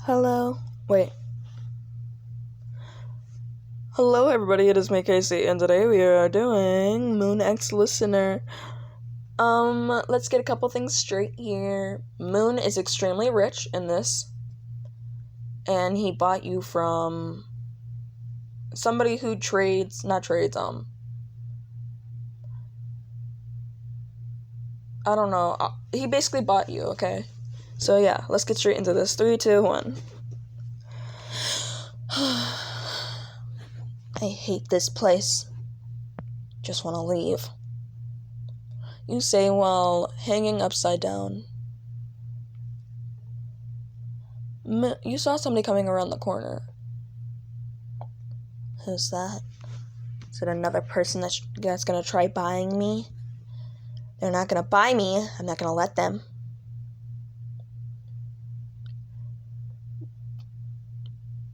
Hello. Wait. Hello, everybody. It is me, Casey, and today we are doing Moon X Listener. Let's get a couple things straight here. Moon is extremely rich in this, and he bought you from somebody who I don't know. He basically bought you, okay? So yeah, let's get straight into this. 3, 2, 1. I hate this place. Just want to leave. You say while hanging upside down. You saw somebody coming around the corner. Who's that? Is it another person that's gonna try buying me? They're not gonna buy me. I'm not gonna let them.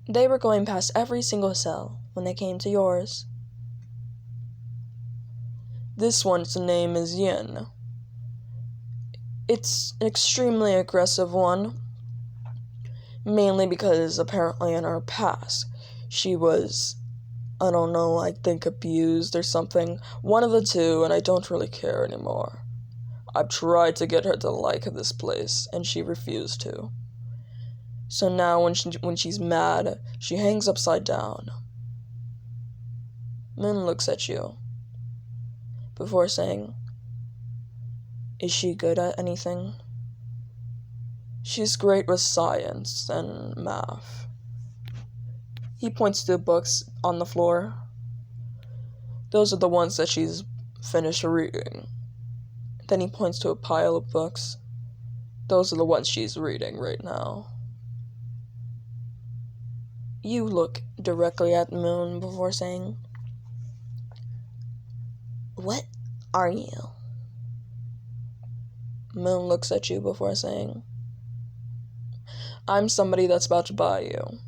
They were going past every single cell when they came to yours. This one's name is Yin. It's an extremely aggressive one, mainly because apparently in her past, she was, I think abused or something. One of the two, and I don't really care anymore. I've tried to get her to like this place, and she refused to. So now when she's mad, she hangs upside down. Moon looks at you before saying, "Is she good at anything?" "She's great with science and math." He points to the books on the floor. "Those are the ones that she's finished reading." Then he points to a pile of books. "Those are the ones she's reading right now." You look directly at Moon before saying, "What are you?" Moon looks at you before saying, "I'm somebody that's about to buy you."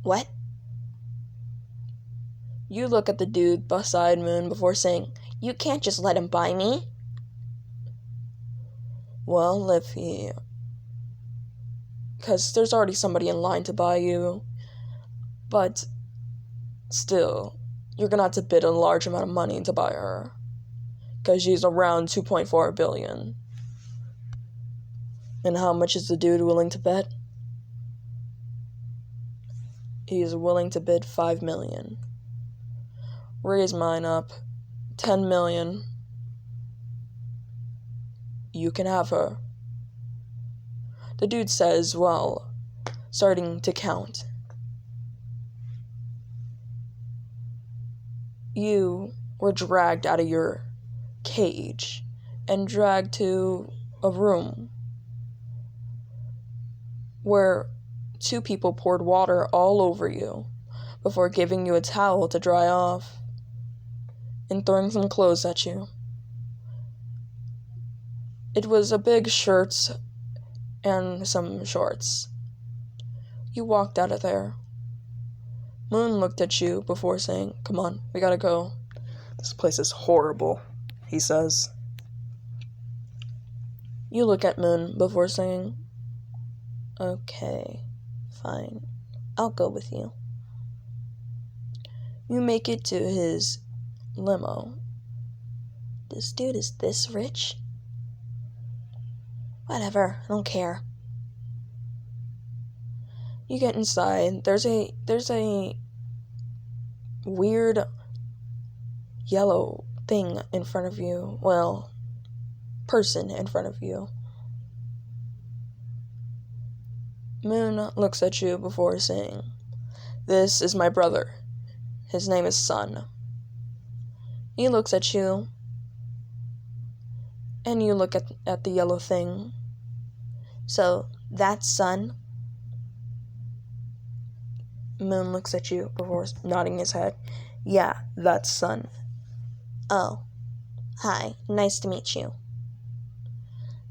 "What?" You look at the dude beside Moon before saying, "You can't just let him buy me." "Well, because there's already somebody in line to buy you, but still, you're gonna have to bid a large amount of money to buy her, because she's around 2.4 billion. And how much is the dude willing to bet? He is willing to bid 5 million. Raise mine up. 10 million. You can have her. The dude says, well, starting to count. You were dragged out of your cage and dragged to a room where 2 people poured water all over you before giving you a towel to dry off and throwing some clothes at you. It was a big shirt and some shorts. You walked out of there. Moon looked at you before saying, "Come on, we gotta go. This place is horrible," he says. You look at Moon before saying, "Okay, fine. I'll go with you." You make it to his limo. This dude is this rich? Whatever, I don't care. You get inside. There's a weird yellow thing in front of you. Well, person in front of you. Moon looks at you before saying, "This is my brother. His name is Sun." He looks at you, and you look at the yellow thing. "So, that's Sun?" Moon looks at you before nodding his head. "Yeah, that's Sun." "Oh, hi, nice to meet you."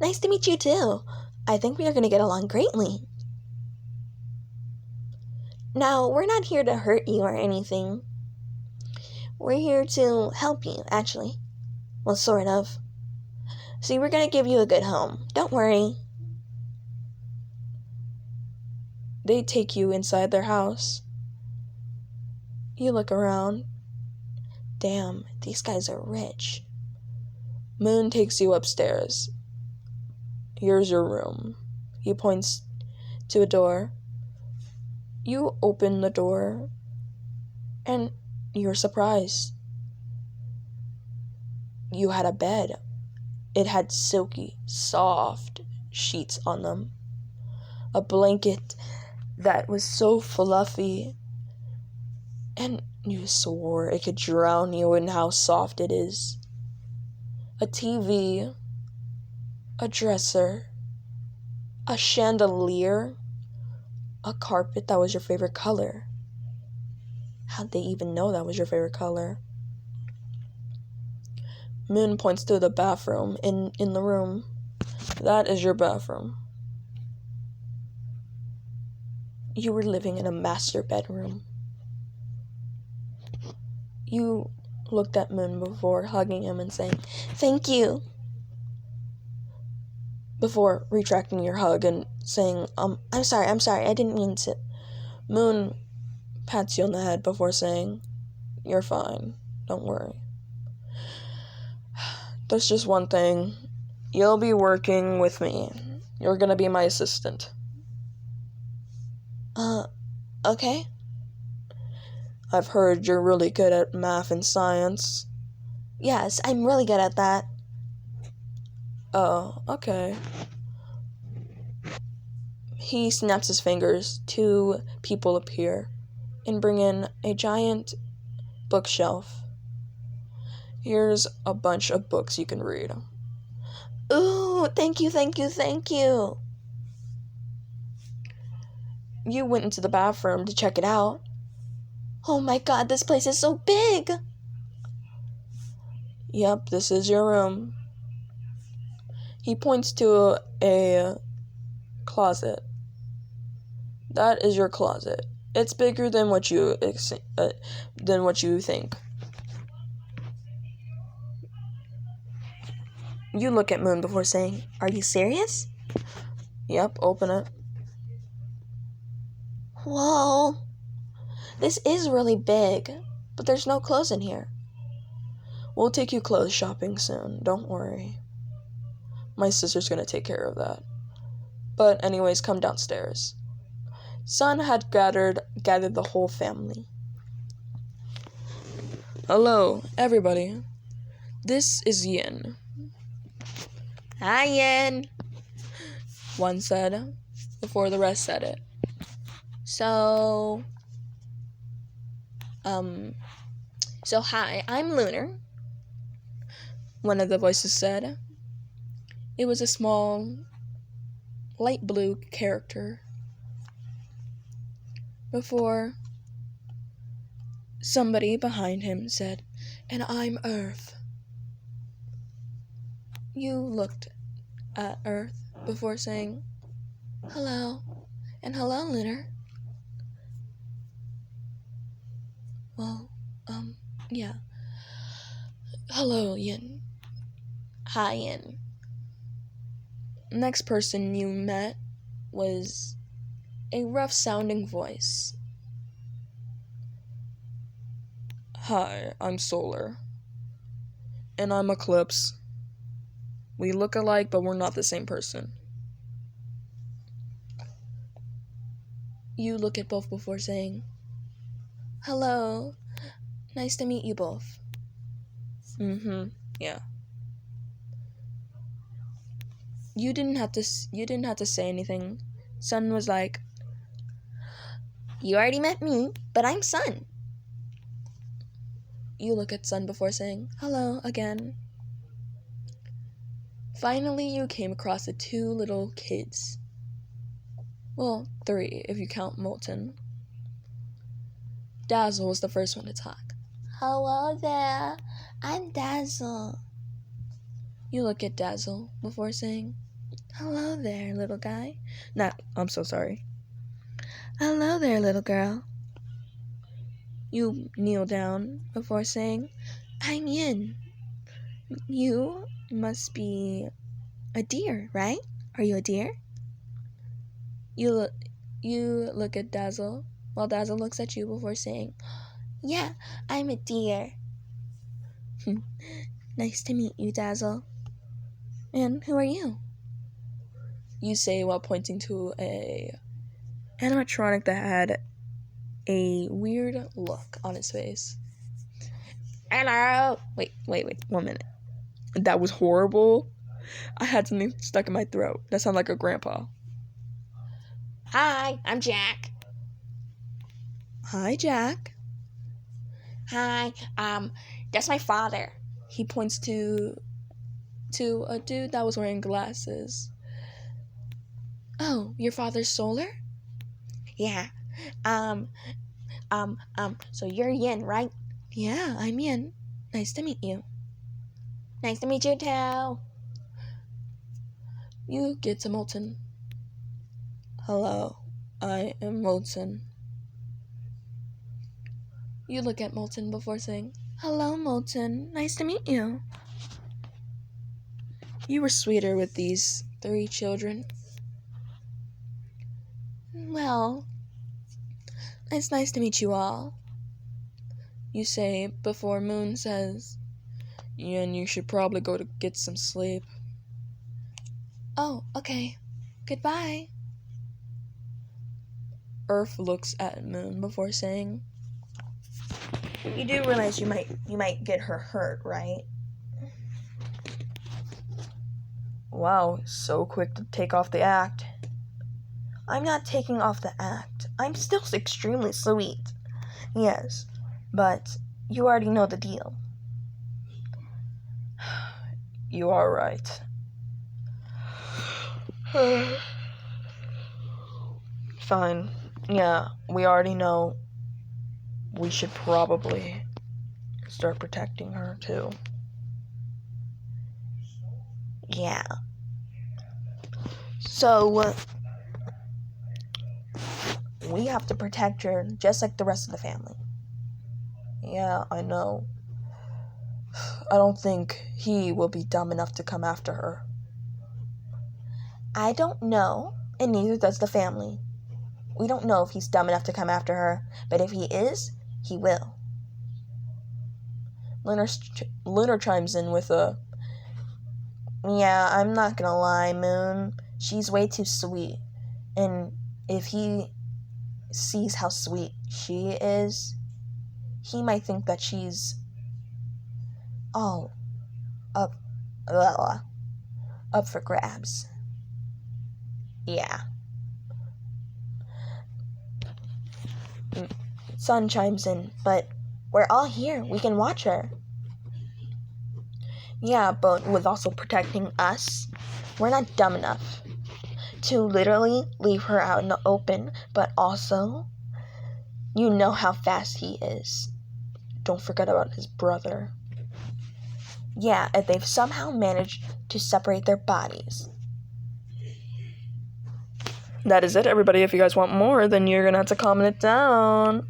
"Nice to meet you too. I think we are going to get along greatly." "Now, we're not here to hurt you or anything. We're here to help you, actually. Well, sort of. See, we're going to give you a good home. Don't worry." They take you inside their house. You look around. Damn, these guys are rich. Moon takes you upstairs. Here's your room. He points to a door. You open the door, and you're surprised. You had a bed. It had silky, soft sheets on them. A blanket that was so fluffy, and you swore it could drown you in how soft it is. A TV, a dresser, a chandelier, a carpet that was your favorite color. How'd they even know that was your favorite color? Moon points to the bathroom in the room. That is your bathroom. You were living in a master bedroom. You looked at Moon before hugging him and saying, "Thank you," before retracting your hug and saying, I'm sorry, I didn't mean to." Moon pats you on the head before saying, "You're fine, don't worry. There's just one thing. You'll be working with me. You're gonna be my assistant." Okay. "I've heard you're really good at math and science." "Yes, I'm really good at that." "Oh, okay." He snaps his fingers. 2 people appear and bring in a giant bookshelf. "Here's a bunch of books you can read." "Ooh, thank you. You went into the bathroom to check it out. Oh my god, this place is so big!" "Yep, this is your room." He points to a closet. "That is your closet. It's bigger than what you think." You look at Moon before saying, "Are you serious?" "Yep, open it." Whoa. This is really big, but there's no clothes in here. "We'll take you clothes shopping soon, don't worry. My sister's gonna take care of that. But anyways, come downstairs." Sun had gathered the whole family. "Hello, everybody. This is Yin." "Hi, Yin," one said, before the rest said it. So hi, I'm Lunar," one of the voices said. It was a small, light blue character. Before, somebody behind him said, "And I'm Earth." You looked at Earth before saying, "Hello," "And hello, Lunar." "Well, yeah. Hello, Yin." "Hi, Yin." Next person you met was a rough-sounding voice. "Hi, I'm Solar." "And I'm Eclipse. We look alike, but we're not the same person." You look at both before saying, "Hello. Nice to meet you both." Yeah. You didn't have to say anything. Sun was like, "You already met me, but I'm Sun." You look at Sun before saying, "Hello," again. Finally, you came across the 2 little kids. Well, 3, if you count Molten. Dazzle was the first one to talk. "Hello there. I'm Dazzle." You look at Dazzle before saying, "Hello there, little guy." I'm so sorry. "Hello there, little girl." You kneel down before saying, "I'm Yin. You must be a deer, right? Are you a deer?" You You look at Dazzle, while Dazzle looks at you before saying, Yeah, I'm a deer. Nice to meet you, Dazzle. And who are you? You say while pointing to a animatronic that had a weird look on his face. Hello. Wait, 1 minute. That was horrible. I had something stuck in my throat. That sounded like a grandpa. Hi, I'm Jack. Hi, Jack. Hi, that's my father. He points to a dude that was wearing glasses. Oh, your father's Solar? Yeah. So you're Yin, right? Yeah, I'm Yin. Nice to meet you. Nice to meet you too. You get to Molten. Hello, I am Molten. You look at Molten before saying, Hello, Molten. Nice to meet you. You were sweeter with these 3 children. Well, it's nice to meet you all. You say before Moon says, Yin, you should probably go to get some sleep. Oh, okay. Goodbye. Earth looks at Moon before saying, You do realize you might get her hurt, right? Wow, so quick to take off the act. I'm not taking off the act. I'm still extremely sweet. Yes, but you already know the deal. You are right. Fine. Yeah, we already know. We should probably start protecting her too. Yeah. So, we have to protect her just like the rest of the family. Yeah, I know. I don't think he will be dumb enough to come after her. I don't know, and neither does the family. We don't know if he's dumb enough to come after her, but if he is, he will. Lunar chimes in with a, Yeah, I'm not gonna lie, Moon. She's way too sweet. And if he sees how sweet she is, he might think that she's all up for grabs. Yeah. Sun chimes in, but we're all here. We can watch her. Yeah, but with also protecting us, we're not dumb enough to literally leave her out in the open, but also, you know how fast he is. Don't forget about his brother. Yeah, and they've somehow managed to separate their bodies. That is it, everybody. If you guys want more, then you're gonna have to comment it down.